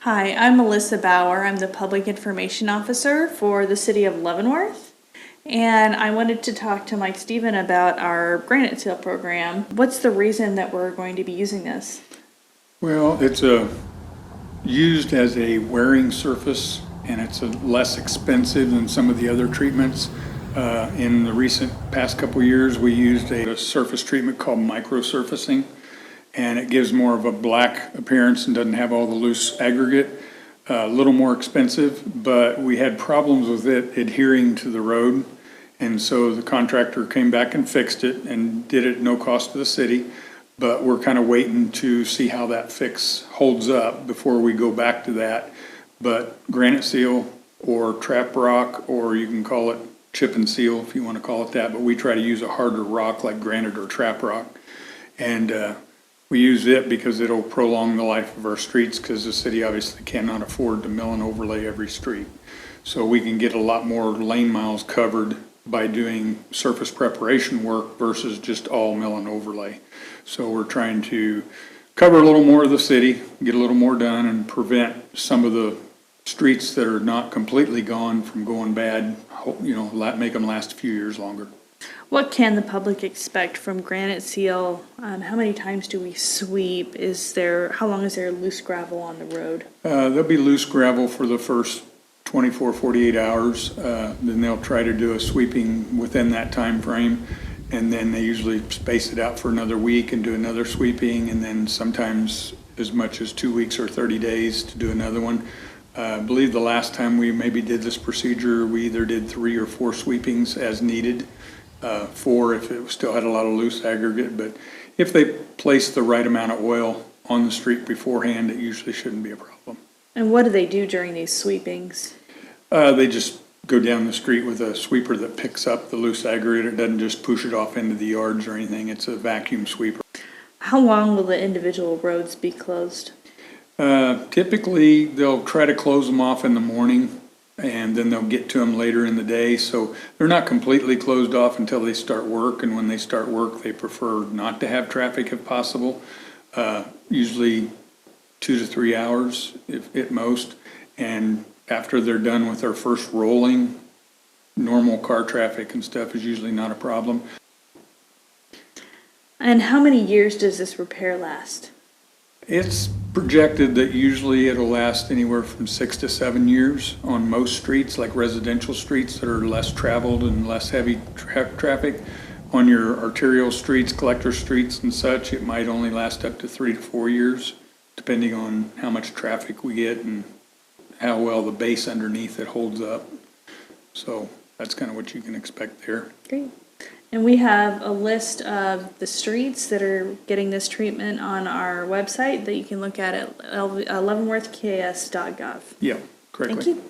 Hi, I'm Melissa Bauer. I'm the Public Information Officer for the City of Leavenworth. And I wanted to talk to Mike Stephen about our Granite Seal program. What's the reason that we're going to be using this? Well, it's used as a wearing surface, and it's less expensive than some of the other treatments. In the recent past couple years, we used a surface treatment called microsurfacing, and it gives more of a black appearance and doesn't have all the loose aggregate. A little more expensive, but we had problems with it adhering to the road, and so the contractor came back and fixed it and did it at no cost to the city. But we're kind of waiting to see how that fix holds up before we go back to that. But granite seal or trap rock, or you can call it chip and seal if you want to call it that, but we try to use a harder rock like granite or trap rock. And we use it because it'll prolong the life of our streets, because the city obviously cannot afford to mill and overlay every street. So we can get a lot more lane miles covered by doing surface preparation work versus just all mill and overlay. So we're trying to cover a little more of the city, get a little more done, and prevent some of the streets that are not completely gone from going bad, make them last a few years longer. What can the public expect from Granite Seal? How many times do we sweep? How long is there loose gravel on the road? There'll be loose gravel for the first 24, 48 hours. Then they'll try to do a sweeping within that time frame. And then they usually space it out for another week and do another sweeping, and then sometimes as much as 2 weeks or 30 days to do another one. I believe the last time we maybe did this procedure, we either did 3 or 4 sweepings as needed, 4 if it still had a lot of loose aggregate. But if they place the right amount of oil on the street beforehand, it usually shouldn't be a problem. And what do they do during these sweepings? They just go down the street with a sweeper that picks up the loose aggregate. It doesn't just push it off into the yards or anything. It's a vacuum sweeper. How long will the individual roads be closed? Typically, they'll try to close them off in the morning, and then they'll get to them later in the day. So they're not completely closed off until they start work, and when they start work, they prefer not to have traffic if possible. Usually 2 to 3 hours at most, and after they're done with their first rolling, normal car traffic and stuff is usually not a problem. And how many years does this repair last? It's projected that usually it'll last anywhere from 6 to 7 years on most streets, like residential streets that are less traveled and less heavy traffic. On your arterial streets, collector streets and such, it might only last up to 3 to 4 years, depending on how much traffic we get and how well the base underneath it holds up. So that's kind of what you can expect there. Great. And we have a list of the streets that are getting this treatment on our website that you can look at leavenworthks.gov. Yeah, correctly. Thank you.